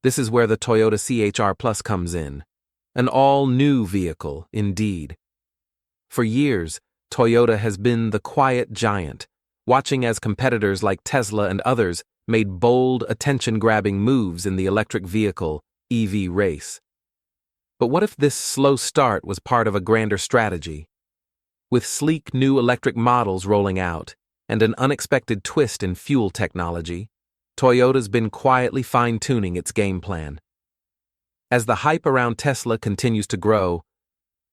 This is where the Toyota CHR Plus comes in. An all-new vehicle, indeed. For years, Toyota has been the quiet giant, watching as competitors like Tesla and others made bold, attention-grabbing moves in the electric vehicle EV race. But what if this slow start was part of a grander strategy? With sleek new electric models rolling out and an unexpected twist in fuel technology, Toyota's been quietly fine-tuning its game plan. As the hype around Tesla continues to grow,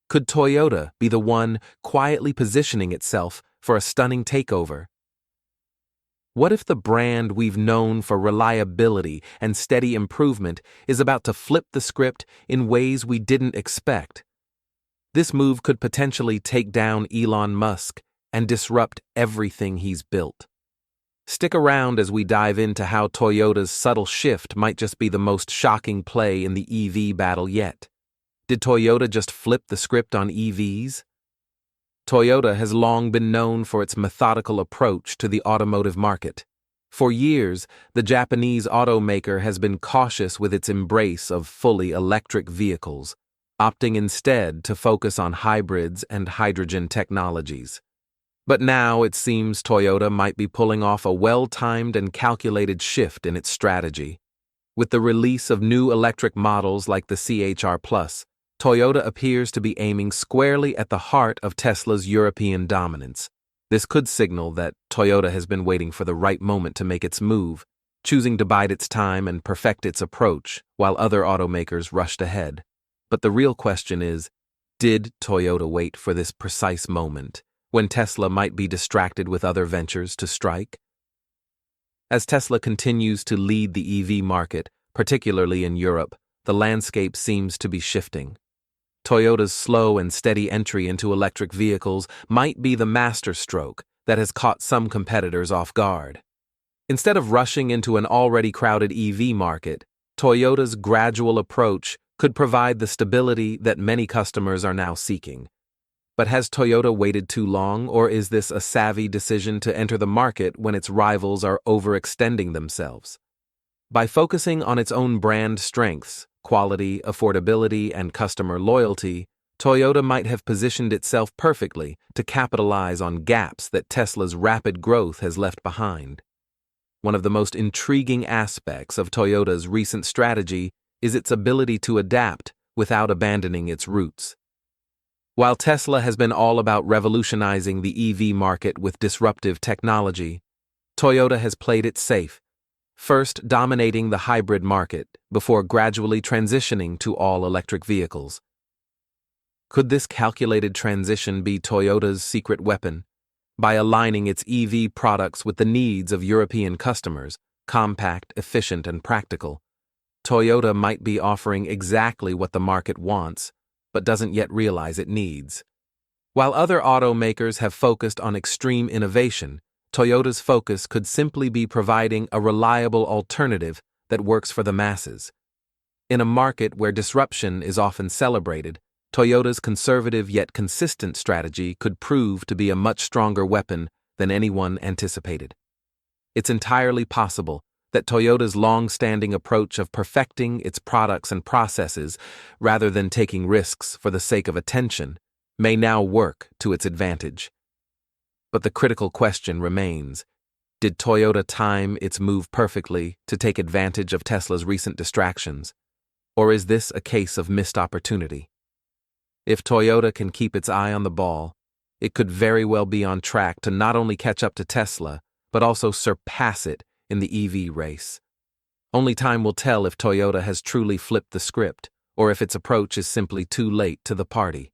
could Toyota be the one quietly positioning itself for a stunning takeover? What if the brand we've known for reliability and steady improvement is about to flip the script in ways we didn't expect? This move could potentially take down Elon Musk and disrupt everything he's built. Stick around as we dive into how Toyota's subtle shift might just be the most shocking play in the EV battle yet. Did Toyota just flip the script on EVs? Toyota has long been known for its methodical approach to the automotive market. For years, the Japanese automaker has been cautious with its embrace of fully electric vehicles, opting instead to focus on hybrids and hydrogen technologies. But now it seems Toyota might be pulling off a well-timed and calculated shift in its strategy. With the release of new electric models like the CHR Plus, Toyota appears to be aiming squarely at the heart of Tesla's European dominance. This could signal that Toyota has been waiting for the right moment to make its move, choosing to bide its time and perfect its approach while other automakers rushed ahead. But the real question is, did Toyota wait for this precise moment, when Tesla might be distracted with other ventures to strike? As Tesla continues to lead the EV market, particularly in Europe, the landscape seems to be shifting. Toyota's slow and steady entry into electric vehicles might be the masterstroke that has caught some competitors off guard. Instead of rushing into an already crowded EV market, Toyota's gradual approach could provide the stability that many customers are now seeking. But has Toyota waited too long, or is this a savvy decision to enter the market when its rivals are overextending themselves? By focusing on its own brand strengths, quality, affordability, and customer loyalty, Toyota might have positioned itself perfectly to capitalize on gaps that Tesla's rapid growth has left behind. One of the most intriguing aspects of Toyota's recent strategy is its ability to adapt without abandoning its roots. While Tesla has been all about revolutionizing the EV market with disruptive technology, Toyota has played it safe, first dominating the hybrid market before gradually transitioning to all-electric vehicles. Could this calculated transition be Toyota's secret weapon? By aligning its EV products with the needs of European customers, compact, efficient, and practical, Toyota might be offering exactly what the market wants, but doesn't yet realize it needs. While other automakers have focused on extreme innovation, Toyota's focus could simply be providing a reliable alternative that works for the masses. In a market where disruption is often celebrated, Toyota's conservative yet consistent strategy could prove to be a much stronger weapon than anyone anticipated. It's entirely possible that Toyota's long-standing approach of perfecting its products and processes rather than taking risks for the sake of attention may now work to its advantage. But the critical question remains, did Toyota time its move perfectly to take advantage of Tesla's recent distractions, or is this a case of missed opportunity? If Toyota can keep its eye on the ball, it could very well be on track to not only catch up to Tesla, but also surpass it in the EV race. Only time will tell if Toyota has truly flipped the script, or if its approach is simply too late to the party.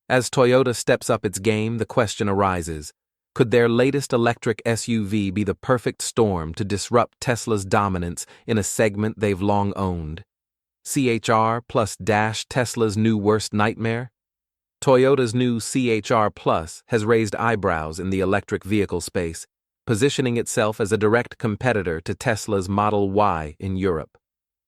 As Toyota steps up its game, the question arises, could their latest electric SUV be the perfect storm to disrupt Tesla's dominance in a segment they've long owned? CHR Plus dash Tesla's new worst nightmare? Toyota's new CHR Plus has raised eyebrows in the electric vehicle space, positioning itself as a direct competitor to Tesla's Model Y in Europe.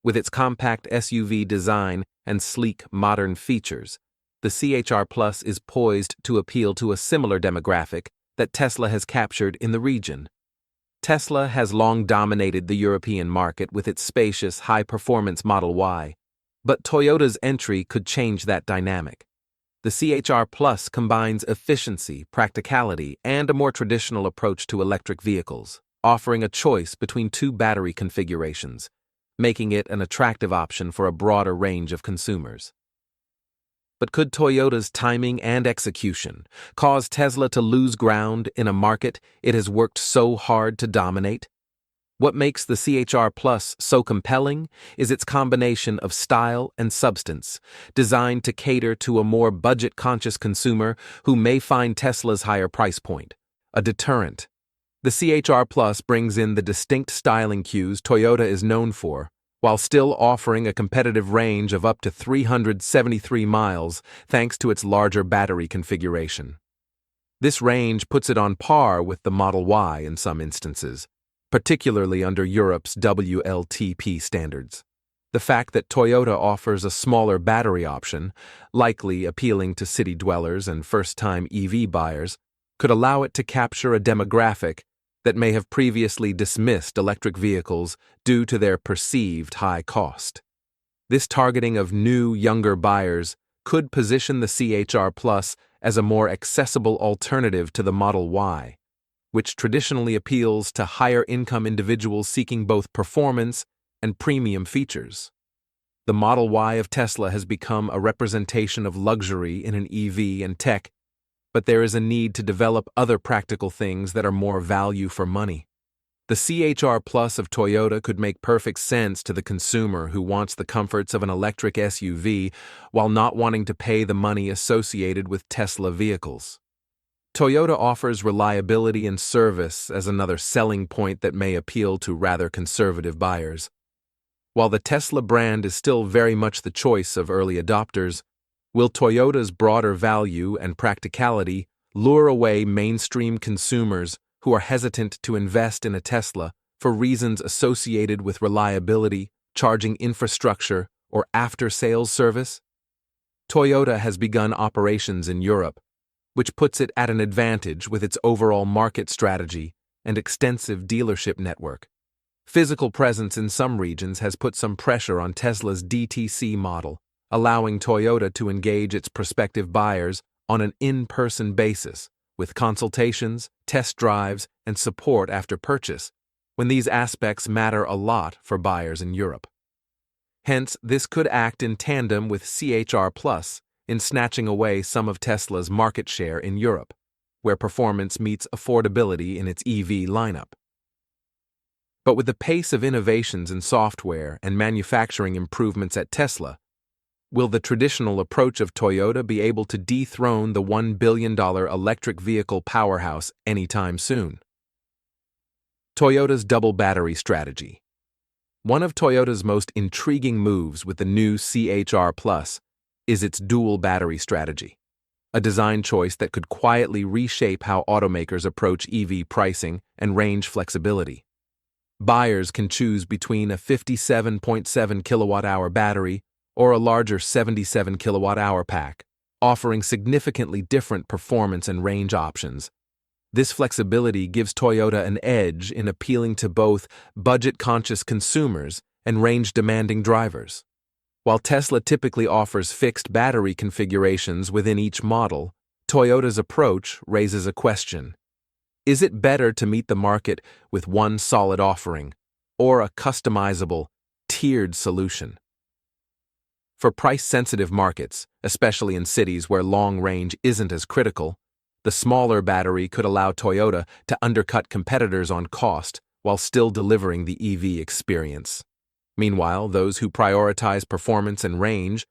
With its compact SUV design and sleek, modern features, the CHR Plus is poised to appeal to a similar demographic that Tesla has captured in the region. Tesla has long dominated the European market with its spacious, high-performance Model Y, but Toyota's entry could change that dynamic. The CHR Plus combines efficiency, practicality, and a more traditional approach to electric vehicles, offering a choice between two battery configurations, making it an attractive option for a broader range of consumers. But could Toyota's timing and execution cause Tesla to lose ground in a market it has worked so hard to dominate? What makes the CHR Plus so compelling is its combination of style and substance, designed to cater to a more budget-conscious consumer who may find Tesla's higher price point a deterrent. The CHR Plus brings in the distinct styling cues Toyota is known for, while still offering a competitive range of up to 373 miles thanks to its larger battery configuration. This range puts it on par with the Model Y in some instances, particularly under Europe's WLTP standards. The fact that Toyota offers a smaller battery option, likely appealing to city dwellers and first-time EV buyers, could allow it to capture a demographic that may have previously dismissed electric vehicles due to their perceived high cost. This targeting of new, younger buyers could position the CHR Plus as a more accessible alternative to the Model Y, which traditionally appeals to higher-income individuals seeking both performance and premium features. The Model Y of Tesla has become a representation of luxury in an EV and tech, but there is a need to develop other practical things that are more value for money. The CHR Plus of Toyota could make perfect sense to the consumer who wants the comforts of an electric SUV while not wanting to pay the money associated with Tesla vehicles. Toyota offers reliability and service as another selling point that may appeal to rather conservative buyers. While the Tesla brand is still very much the choice of early adopters, will Toyota's broader value and practicality lure away mainstream consumers who are hesitant to invest in a Tesla for reasons associated with reliability, charging infrastructure, or after-sales service? Toyota has begun operations in Europe, which puts it at an advantage with its overall market strategy and extensive dealership network. Physical presence in some regions has put some pressure on Tesla's DTC model, allowing Toyota to engage its prospective buyers on an in-person basis, with consultations, test drives, and support after purchase, when these aspects matter a lot for buyers in Europe. Hence, this could act in tandem with CHR Plus in snatching away some of Tesla's market share in Europe, where performance meets affordability in its EV lineup. But with the pace of innovations in software and manufacturing improvements at Tesla, will the traditional approach of Toyota be able to dethrone the $1 billion electric vehicle powerhouse anytime soon? Toyota's double battery strategy. One of Toyota's most intriguing moves with the new CHR Plus is its dual battery strategy, a design choice that could quietly reshape how automakers approach EV pricing and range flexibility. Buyers can choose between a 57.7 kilowatt-hour battery or a larger 77 kilowatt-hour pack, offering significantly different performance and range options. This flexibility gives Toyota an edge in appealing to both budget-conscious consumers and range-demanding drivers. While Tesla typically offers fixed battery configurations within each model, Toyota's approach raises a question. Is it better to meet the market with one solid offering, or a customizable, tiered solution? For price-sensitive markets, especially in cities where long range isn't as critical, the smaller battery could allow Toyota to undercut competitors on cost while still delivering the EV experience. Meanwhile, those who prioritize performance and range,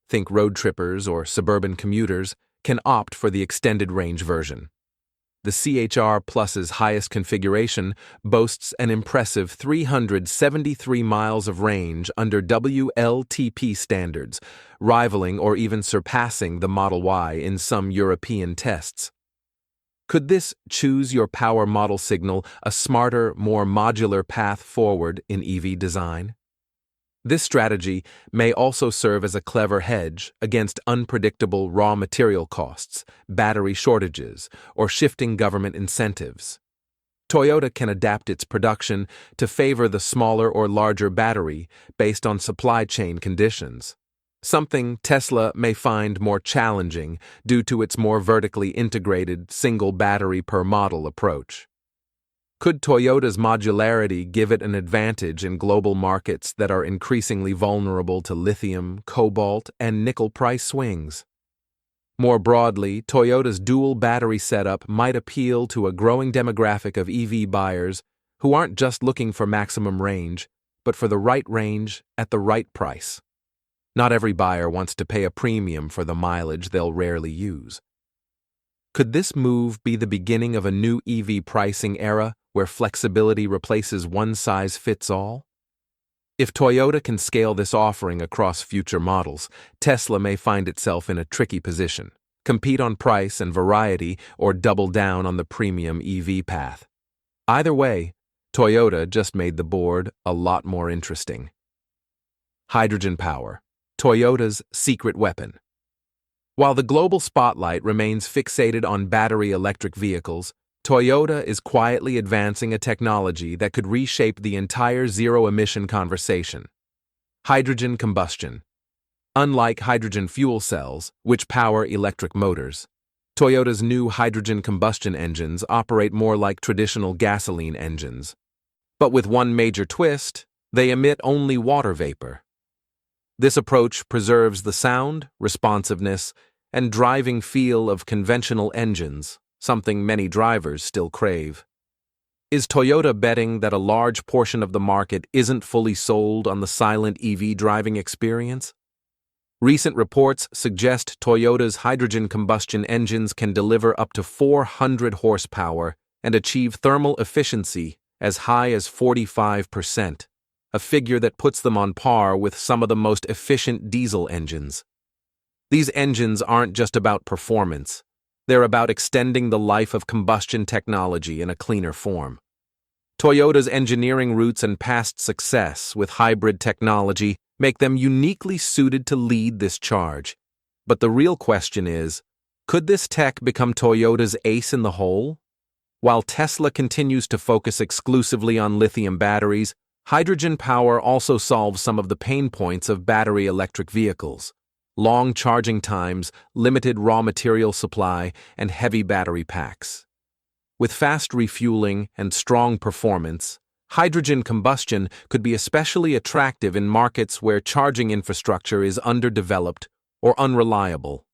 think road trippers or suburban commuters, can opt for the extended range version. The CHR Plus's highest configuration boasts an impressive 373 miles of range under WLTP standards, rivaling or even surpassing the Model Y in some European tests. Could this choose your power model signal a smarter, more modular path forward in EV design? This strategy may also serve as a clever hedge against unpredictable raw material costs, battery shortages, or shifting government incentives. Toyota can adapt its production to favor the smaller or larger battery based on supply chain conditions, something Tesla may find more challenging due to its more vertically integrated single battery per model approach. Could Toyota's modularity give it an advantage in global markets that are increasingly vulnerable to lithium, cobalt, and nickel price swings? More broadly, Toyota's dual battery setup might appeal to a growing demographic of EV buyers who aren't just looking for maximum range, but for the right range at the right price. Not every buyer wants to pay a premium for the mileage they'll rarely use. Could this move be the beginning of a new EV pricing era where flexibility replaces one-size-fits-all? If Toyota can scale this offering across future models, Tesla may find itself in a tricky position: compete on price and variety or double down on the premium EV path. Either way, Toyota just made the board a lot more interesting. Hydrogen power, Toyota's secret weapon. While the global spotlight remains fixated on battery electric vehicles, Toyota is quietly advancing a technology that could reshape the entire zero-emission conversation: hydrogen combustion. Unlike hydrogen fuel cells, which power electric motors, Toyota's new hydrogen combustion engines operate more like traditional gasoline engines. But with one major twist: they emit only water vapor. This approach preserves the sound, responsiveness, and driving feel of conventional engines, something many drivers still crave. Is Toyota betting that a large portion of the market isn't fully sold on the silent EV driving experience? Recent reports suggest Toyota's hydrogen combustion engines can deliver up to 400 horsepower and achieve thermal efficiency as high as 45%, a figure that puts them on par with some of the most efficient diesel engines. These engines aren't just about performance. They're about extending the life of combustion technology in a cleaner form. Toyota's engineering roots and past success with hybrid technology make them uniquely suited to lead this charge. But the real question is, could this tech become Toyota's ace in the hole? While Tesla continues to focus exclusively on lithium batteries, hydrogen power also solves some of the pain points of battery electric vehicles: long charging times, limited raw material supply, and heavy battery packs. With fast refueling and strong performance, hydrogen combustion could be especially attractive in markets where charging infrastructure is underdeveloped or unreliable.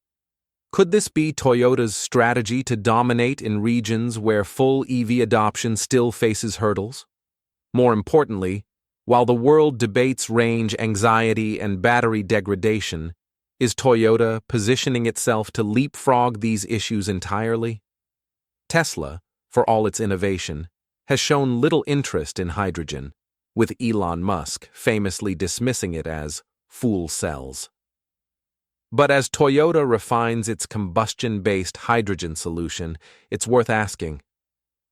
Could this be Toyota's strategy to dominate in regions where full EV adoption still faces hurdles? More importantly, while the world debates range anxiety and battery degradation, is Toyota positioning itself to leapfrog these issues entirely? Tesla, for all its innovation, has shown little interest in hydrogen, with Elon Musk famously dismissing it as fool cells. But as Toyota refines its combustion-based hydrogen solution, it's worth asking,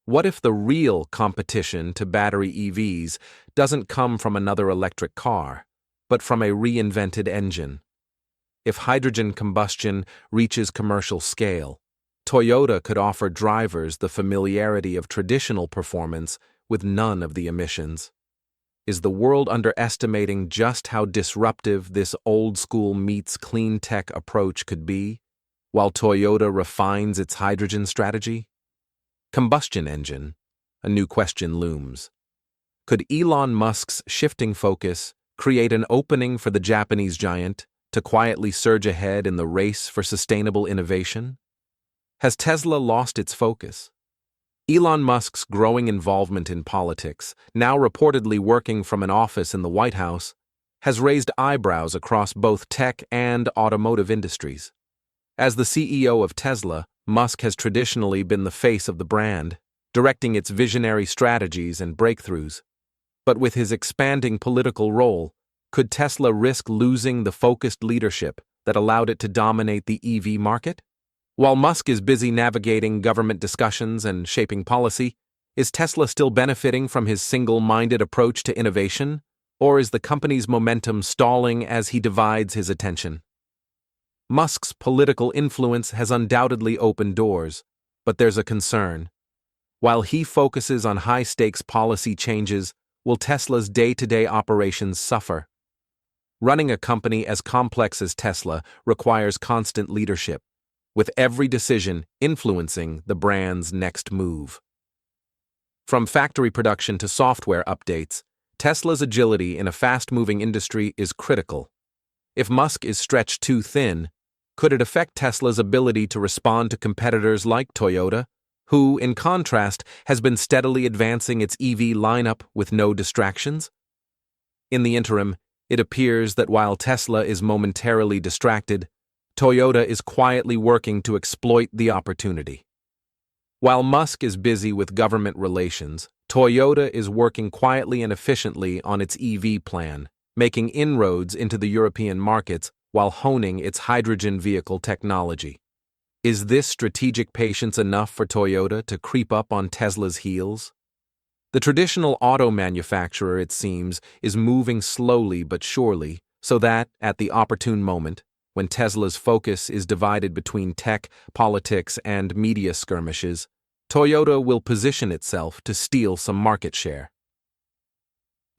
what if the real competition to battery EVs doesn't come from another electric car, but from a reinvented engine? If hydrogen combustion reaches commercial scale, Toyota could offer drivers the familiarity of traditional performance with none of the emissions. Is the world underestimating just how disruptive this old-school meets clean tech approach could be, while Toyota refines its hydrogen strategy? Combustion engine, a new question looms. Could Elon Musk's shifting focus create an opening for the Japanese giant to quietly surge ahead in the race for sustainable innovation? Has Tesla lost its focus? Elon Musk's growing involvement in politics, now reportedly working from an office in the White House, has raised eyebrows across both tech and automotive industries. As the CEO of Tesla, Musk has traditionally been the face of the brand, directing its visionary strategies and breakthroughs. But with his expanding political role, could Tesla risk losing the focused leadership that allowed it to dominate the EV market? While Musk is busy navigating government discussions and shaping policy, is Tesla still benefiting from his single-minded approach to innovation, or is the company's momentum stalling as he divides his attention? Musk's political influence has undoubtedly opened doors, but there's a concern. While he focuses on high-stakes policy changes, will Tesla's day-to-day operations suffer? Running a company as complex as Tesla requires constant leadership, with every decision influencing the brand's next move. From factory production to software updates, Tesla's agility in a fast-moving industry is critical. If Musk is stretched too thin, could it affect Tesla's ability to respond to competitors like Toyota, who, in contrast, has been steadily advancing its EV lineup with no distractions? In the interim, it appears that while Tesla is momentarily distracted, Toyota is quietly working to exploit the opportunity. While Musk is busy with government relations, Toyota is working quietly and efficiently on its EV plan, making inroads into the European markets while honing its hydrogen vehicle technology. Is this strategic patience enough for Toyota to creep up on Tesla's heels? The traditional auto manufacturer, it seems, is moving slowly but surely, so that, at the opportune moment, when Tesla's focus is divided between tech, politics, and media skirmishes, Toyota will position itself to steal some market share.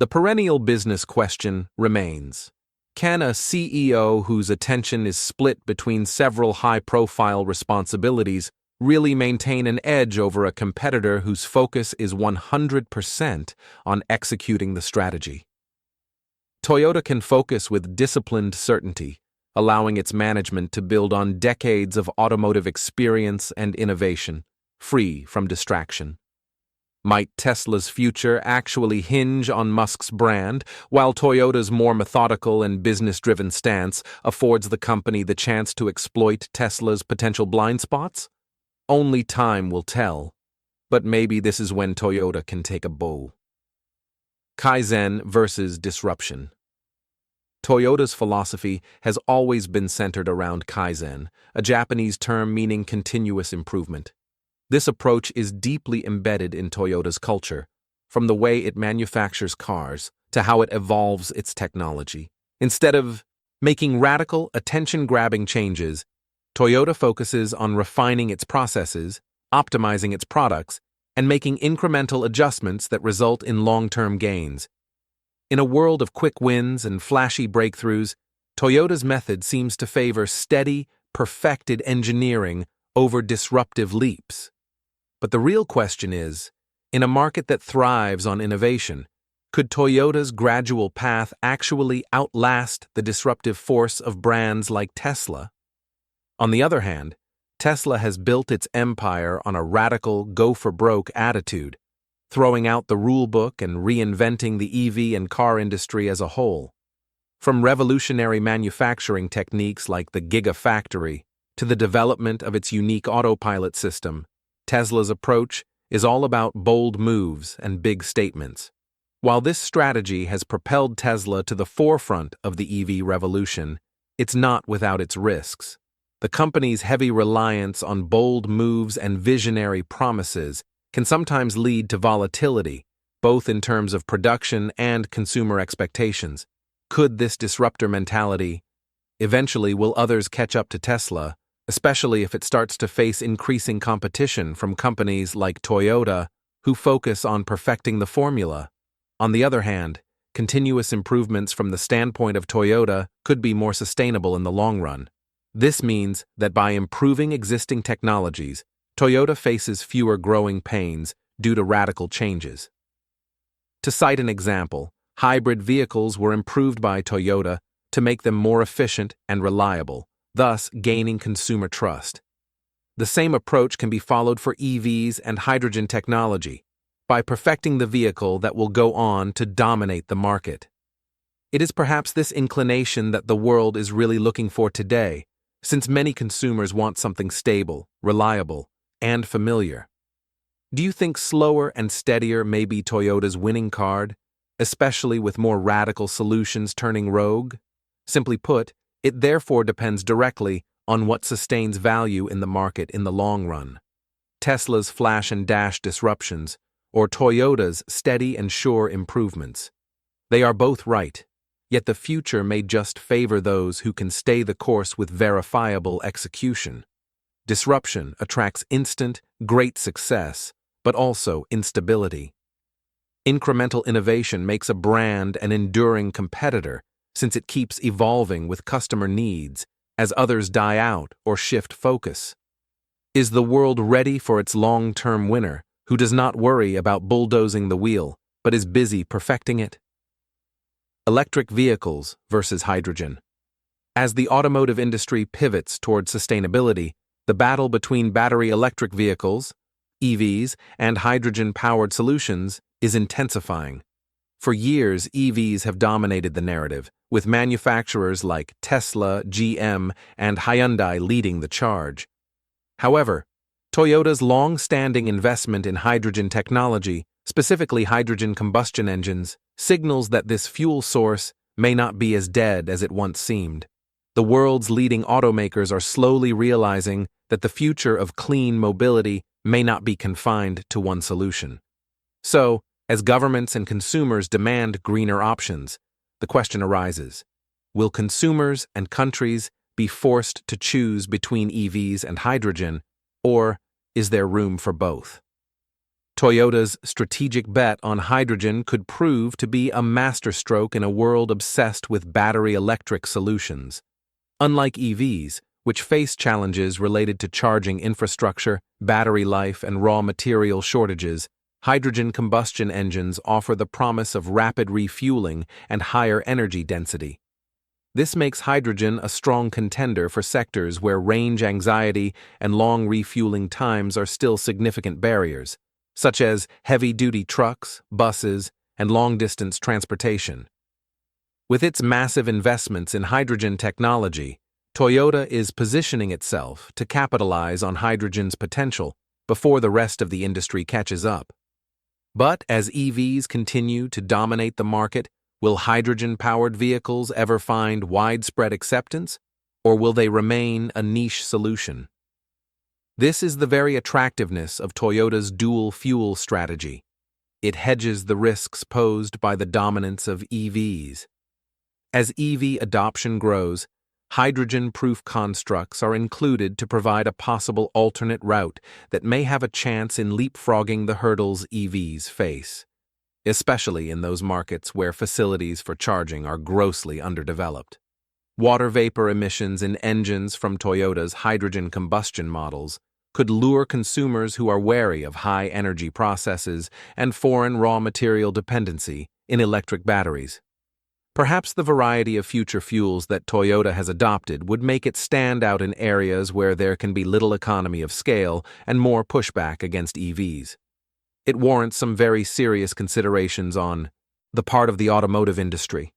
The perennial business question remains: can a CEO whose attention is split between several high-profile responsibilities really maintain an edge over a competitor whose focus is 100% on executing the strategy? Toyota can focus with disciplined certainty, allowing its management to build on decades of automotive experience and innovation, free from distraction. Might Tesla's future actually hinge on Musk's brand, while Toyota's more methodical and business-driven stance affords the company the chance to exploit Tesla's potential blind spots? Only time will tell, but maybe this is when Toyota can take a bow. Kaizen versus disruption. Toyota's philosophy has always been centered around Kaizen, a Japanese term meaning continuous improvement. This approach is deeply embedded in Toyota's culture, from the way it manufactures cars to how it evolves its technology. Instead of making radical, attention-grabbing changes, Toyota focuses on refining its processes, optimizing its products, and making incremental adjustments that result in long-term gains. In a world of quick wins and flashy breakthroughs, Toyota's method seems to favor steady, perfected engineering over disruptive leaps. But the real question is, in a market that thrives on innovation, could Toyota's gradual path actually outlast the disruptive force of brands like Tesla? On the other hand, Tesla has built its empire on a radical go-for-broke attitude, throwing out the rulebook and reinventing the EV and car industry as a whole. From revolutionary manufacturing techniques like the Gigafactory to the development of its unique autopilot system, Tesla's approach is all about bold moves and big statements. While this strategy has propelled Tesla to the forefront of the EV revolution, it's not without its risks. The company's heavy reliance on bold moves and visionary promises can sometimes lead to volatility, both in terms of production and consumer expectations. Could this disruptor mentality eventually will others catch up to Tesla, especially if it starts to face increasing competition from companies like Toyota, who focus on perfecting the formula? On the other hand, continuous improvements from the standpoint of Toyota could be more sustainable in the long run. This means that by improving existing technologies, Toyota faces fewer growing pains due to radical changes. To cite an example, hybrid vehicles were improved by Toyota to make them more efficient and reliable, thus gaining consumer trust. The same approach can be followed for EVs and hydrogen technology, by perfecting the vehicle that will go on to dominate the market. It is perhaps this inclination that the world is really looking for today, since many consumers want something stable, reliable, and familiar. Do you think slower and steadier may be Toyota's winning card, especially with more radical solutions turning rogue? Simply put, it therefore depends directly on what sustains value in the market in the long run: Tesla's flash and dash disruptions, or Toyota's steady and sure improvements. They are both right, yet the future may just favor those who can stay the course with verifiable execution. Disruption attracts instant, great success, but also instability. Incremental innovation makes a brand an enduring competitor since it keeps evolving with customer needs as others die out or shift focus. Is the world ready for its long-term winner, who does not worry about bulldozing the wheel, but is busy perfecting it? Electric vehicles versus hydrogen. As the automotive industry pivots toward sustainability, the battle between battery electric vehicles, EVs, and hydrogen-powered solutions is intensifying. For years, EVs have dominated the narrative, with manufacturers like Tesla, GM, and Hyundai leading the charge. However, Toyota's long-standing investment in hydrogen technology, specifically hydrogen combustion engines, signals that this fuel source may not be as dead as it once seemed. The world's leading automakers are slowly realizing that the future of clean mobility may not be confined to one solution. So, as governments and consumers demand greener options, the question arises: will consumers and countries be forced to choose between EVs and hydrogen, or is there room for both? Toyota's strategic bet on hydrogen could prove to be a masterstroke in a world obsessed with battery electric solutions. Unlike EVs, which face challenges related to charging infrastructure, battery life, and raw material shortages, hydrogen combustion engines offer the promise of rapid refueling and higher energy density. This makes hydrogen a strong contender for sectors where range anxiety and long refueling times are still significant barriers, such as heavy-duty trucks, buses, and long-distance transportation. With its massive investments in hydrogen technology, Toyota is positioning itself to capitalize on hydrogen's potential before the rest of the industry catches up. But as EVs continue to dominate the market, will hydrogen-powered vehicles ever find widespread acceptance, or will they remain a niche solution? This is the very attractiveness of Toyota's dual-fuel strategy. It hedges the risks posed by the dominance of EVs. As EV adoption grows, hydrogen-proof constructs are included to provide a possible alternate route that may have a chance in leapfrogging the hurdles EVs face, especially in those markets where facilities for charging are grossly underdeveloped. Water vapor emissions in engines from Toyota's hydrogen combustion models could lure consumers who are wary of high-energy processes and foreign raw material dependency in electric batteries. Perhaps the variety of future fuels that Toyota has adopted would make it stand out in areas where there can be little economy of scale and more pushback against EVs. It warrants some very serious considerations on the part of the automotive industry.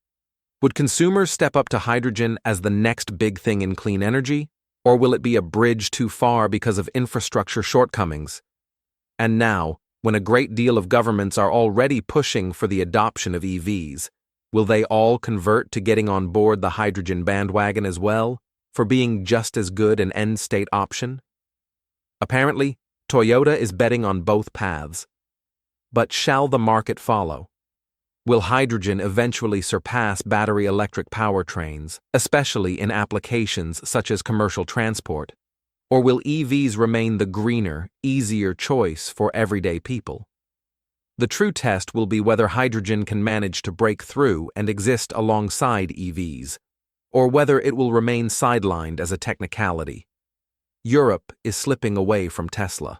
Would consumers step up to hydrogen as the next big thing in clean energy, or will it be a bridge too far because of infrastructure shortcomings? And now, when a great deal of governments are already pushing for the adoption of EVs, will they all convert to getting on board the hydrogen bandwagon as well, for being just as good an end-state option? Apparently, Toyota is betting on both paths. But shall the market follow? Will hydrogen eventually surpass battery electric powertrains, especially in applications such as commercial transport? Or will EVs remain the greener, easier choice for everyday people? The true test will be whether hydrogen can manage to break through and exist alongside EVs, or whether it will remain sidelined as a technicality. Europe is slipping away from Tesla.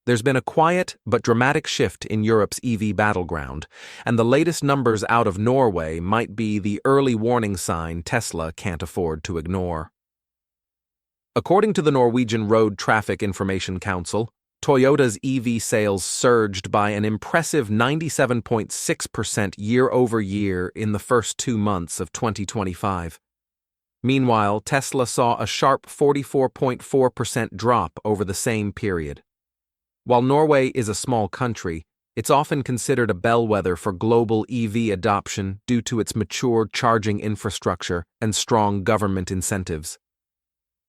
There's been a quiet but dramatic shift in Europe's EV battleground, and the latest numbers out of Norway might be the early warning sign Tesla can't afford to ignore. According to the Norwegian Road Traffic Information Council, Toyota's EV sales surged by an impressive 97.6% year-over-year in the first 2 months of 2025. Meanwhile, Tesla saw a sharp 44.4% drop over the same period. While Norway is a small country, it's often considered a bellwether for global EV adoption due to its mature charging infrastructure and strong government incentives.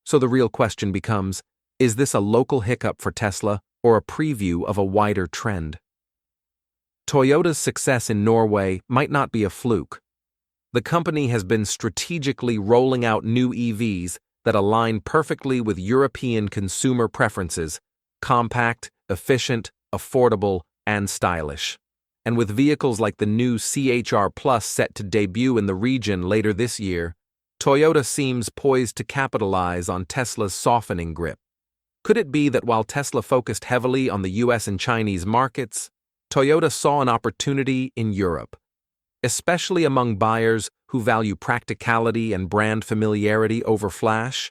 So the real question becomes, is this a local hiccup for Tesla or a preview of a wider trend? Toyota's success in Norway might not be a fluke. The company has been strategically rolling out new EVs that align perfectly with European consumer preferences: compact, efficient, affordable, and stylish. And with vehicles like the new CHR Plus set to debut in the region later this year, Toyota seems poised to capitalize on Tesla's softening grip. Could it be that while Tesla focused heavily on the US and Chinese markets, Toyota saw an opportunity in Europe, especially among buyers who value practicality and brand familiarity over flash?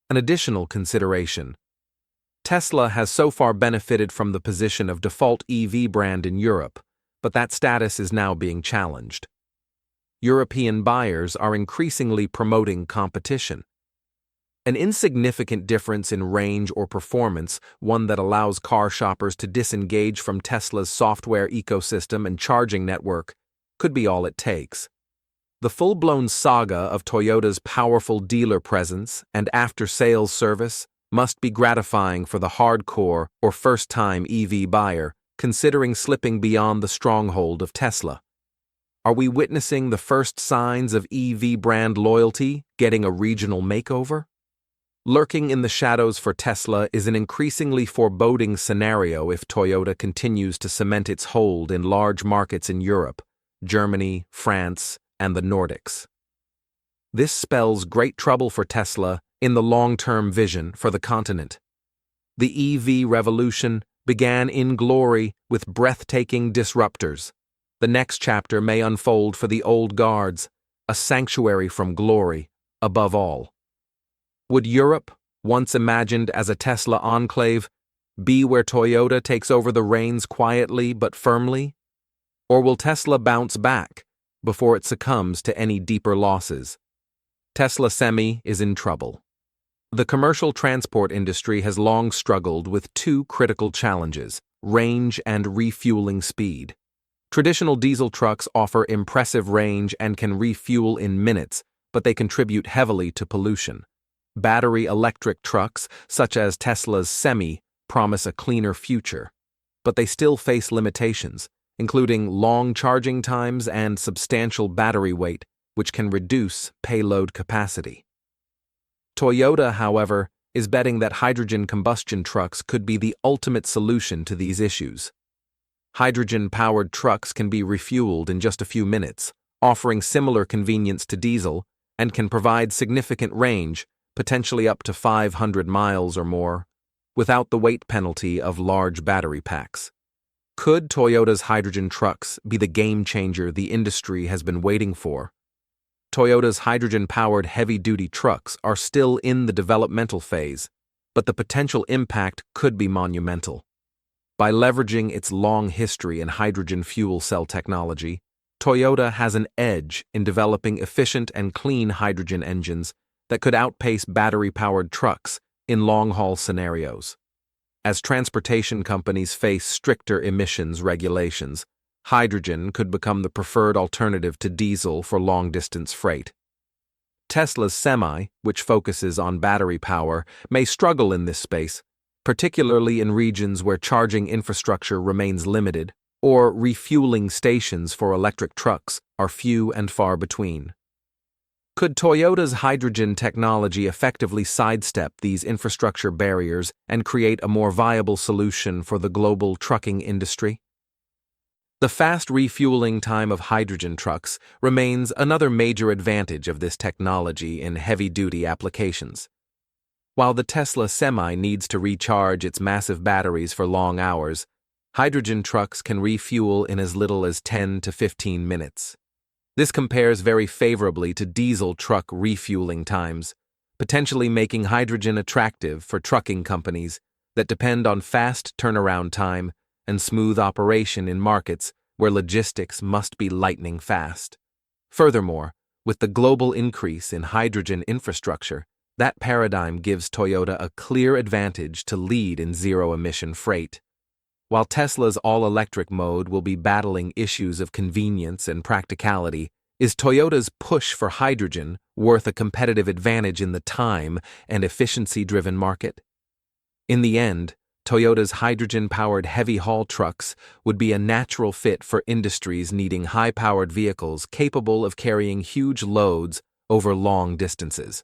An additional consideration: Tesla has so far benefited from the position of default EV brand in Europe, but that status is now being challenged. European buyers are increasingly promoting competition. An insignificant difference in range or performance, one that allows car shoppers to disengage from Tesla's software ecosystem and charging network, could be all it takes. The full-blown saga of Toyota's powerful dealer presence and after-sales service must be gratifying for the hardcore or first-time EV buyer considering slipping beyond the stronghold of Tesla. Are we witnessing the first signs of EV brand loyalty getting a regional makeover? Lurking in the shadows for Tesla is an increasingly foreboding scenario if Toyota continues to cement its hold in large markets in Europe, Germany, France, and the Nordics. This spells great trouble for Tesla in the long-term vision for the continent. The EV revolution began in glory with breathtaking disruptors. The next chapter may unfold for the old guards, a sanctuary from glory, above all. Would Europe, once imagined as a Tesla enclave, be where Toyota takes over the reins quietly but firmly? Or will Tesla bounce back before it succumbs to any deeper losses? Tesla Semi is in trouble. The commercial transport industry has long struggled with two critical challenges: range and refueling speed. Traditional diesel trucks offer impressive range and can refuel in minutes, but they contribute heavily to pollution. Battery electric trucks, such as Tesla's Semi, promise a cleaner future, but they still face limitations, including long charging times and substantial battery weight, which can reduce payload capacity. Toyota, however, is betting that hydrogen combustion trucks could be the ultimate solution to these issues. Hydrogen-powered trucks can be refueled in just a few minutes, offering similar convenience to diesel, and can provide significant range, potentially up to 500 miles or more, without the weight penalty of large battery packs. Could Toyota's hydrogen trucks be the game-changer the industry has been waiting for? Toyota's hydrogen-powered heavy-duty trucks are still in the developmental phase, but the potential impact could be monumental. By leveraging its long history in hydrogen fuel cell technology, Toyota has an edge in developing efficient and clean hydrogen engines that could outpace battery-powered trucks in long-haul scenarios. As transportation companies face stricter emissions regulations, hydrogen could become the preferred alternative to diesel for long-distance freight. Tesla's Semi, which focuses on battery power, may struggle in this space, particularly in regions where charging infrastructure remains limited or refueling stations for electric trucks are few and far between. Could Toyota's hydrogen technology effectively sidestep these infrastructure barriers and create a more viable solution for the global trucking industry? The fast refueling time of hydrogen trucks remains another major advantage of this technology in heavy-duty applications. While the Tesla Semi needs to recharge its massive batteries for long hours, hydrogen trucks can refuel in as little as 10 to 15 minutes. This compares very favorably to diesel truck refueling times, potentially making hydrogen attractive for trucking companies that depend on fast turnaround time and smooth operation in markets where logistics must be lightning fast. Furthermore, with the global increase in hydrogen infrastructure, that paradigm gives Toyota a clear advantage to lead in zero-emission freight. While Tesla's all-electric mode will be battling issues of convenience and practicality, is Toyota's push for hydrogen worth a competitive advantage in the time and efficiency-driven market? In the end, Toyota's hydrogen-powered heavy-haul trucks would be a natural fit for industries needing high-powered vehicles capable of carrying huge loads over long distances.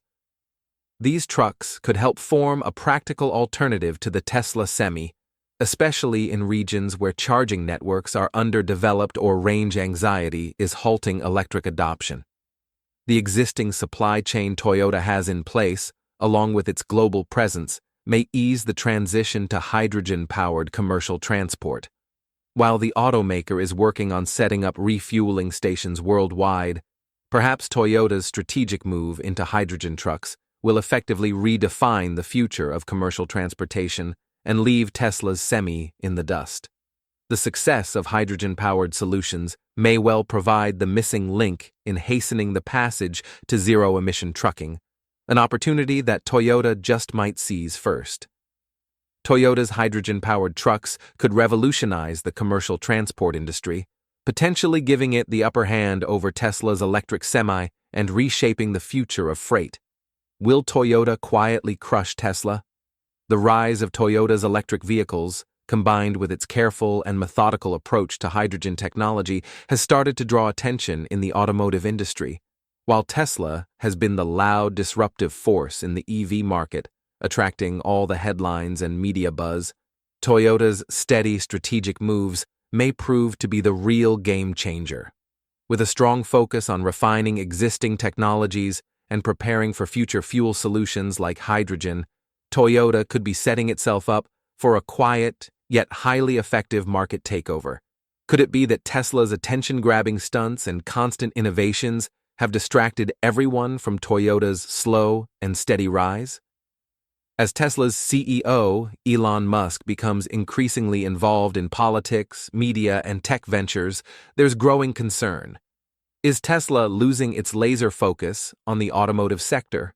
These trucks could help form a practical alternative to the Tesla Semi, especially in regions where charging networks are underdeveloped or range anxiety is halting electric adoption. The existing supply chain Toyota has in place, along with its global presence, may ease the transition to hydrogen-powered commercial transport. While the automaker is working on setting up refueling stations worldwide, perhaps Toyota's strategic move into hydrogen trucks will effectively redefine the future of commercial transportation and leave Tesla's Semi in the dust. The success of hydrogen-powered solutions may well provide the missing link in hastening the passage to zero-emission trucking, an opportunity that Toyota just might seize first. Toyota's hydrogen-powered trucks could revolutionize the commercial transport industry, potentially giving it the upper hand over Tesla's electric Semi and reshaping the future of freight. Will Toyota quietly crush Tesla? The rise of Toyota's electric vehicles, combined with its careful and methodical approach to hydrogen technology, has started to draw attention in the automotive industry. While Tesla has been the loud, disruptive force in the EV market, attracting all the headlines and media buzz, Toyota's steady strategic moves may prove to be the real game changer. With a strong focus on refining existing technologies and preparing for future fuel solutions like hydrogen, Toyota could be setting itself up for a quiet, yet highly effective market takeover. Could it be that Tesla's attention-grabbing stunts and constant innovations have distracted everyone from Toyota's slow and steady rise? As Tesla's CEO, Elon Musk, becomes increasingly involved in politics, media, and tech ventures, there's growing concern. Is Tesla losing its laser focus on the automotive sector?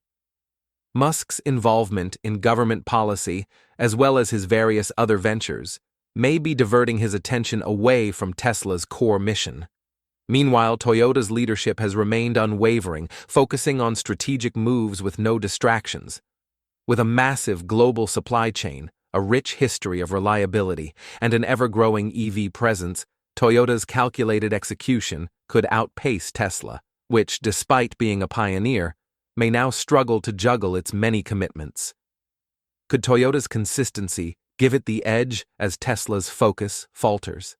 Musk's involvement in government policy, as well as his various other ventures, may be diverting his attention away from Tesla's core mission. Meanwhile, Toyota's leadership has remained unwavering, focusing on strategic moves with no distractions. With a massive global supply chain, a rich history of reliability, and an ever-growing EV presence, Toyota's calculated execution could outpace Tesla, which, despite being a pioneer, may now struggle to juggle its many commitments. Could Toyota's consistency give it the edge as Tesla's focus falters?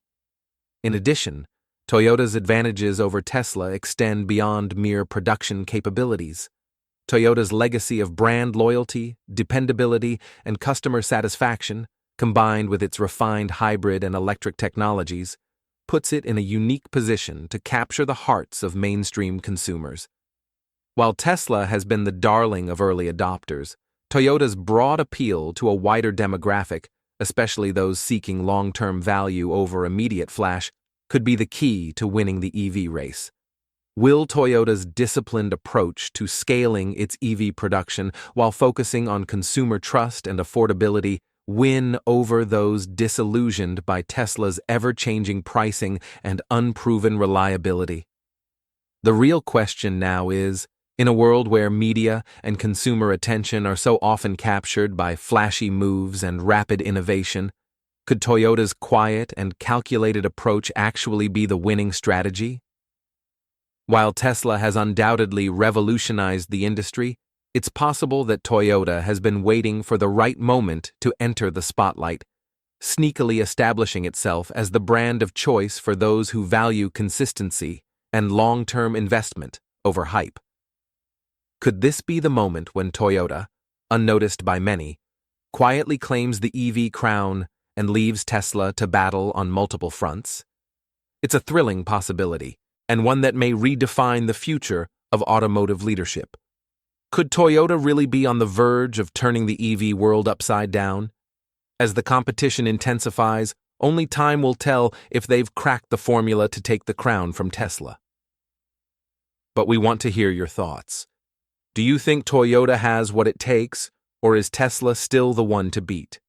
In addition, Toyota's advantages over Tesla extend beyond mere production capabilities. Toyota's legacy of brand loyalty, dependability, and customer satisfaction, combined with its refined hybrid and electric technologies, puts it in a unique position to capture the hearts of mainstream consumers. While Tesla has been the darling of early adopters, Toyota's broad appeal to a wider demographic, especially those seeking long-term value over immediate flash, could be the key to winning the EV race. Will Toyota's disciplined approach to scaling its EV production while focusing on consumer trust and affordability win over those disillusioned by Tesla's ever-changing pricing and unproven reliability? The real question now is, in a world where media and consumer attention are so often captured by flashy moves and rapid innovation, could Toyota's quiet and calculated approach actually be the winning strategy? While Tesla has undoubtedly revolutionized the industry, it's possible that Toyota has been waiting for the right moment to enter the spotlight, sneakily establishing itself as the brand of choice for those who value consistency and long-term investment over hype. Could this be the moment when Toyota, unnoticed by many, quietly claims the EV crown and leaves Tesla to battle on multiple fronts? It's a thrilling possibility, and one that may redefine the future of automotive leadership. Could Toyota really be on the verge of turning the EV world upside down? As the competition intensifies, only time will tell if they've cracked the formula to take the crown from Tesla. But we want to hear your thoughts. Do you think Toyota has what it takes, or is Tesla still the one to beat?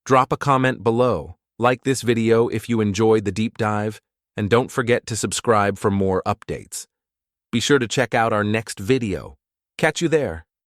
Drop a comment below, like this video if you enjoyed the deep dive, and don't forget to subscribe for more updates. Be sure to check out our next video. Catch you there.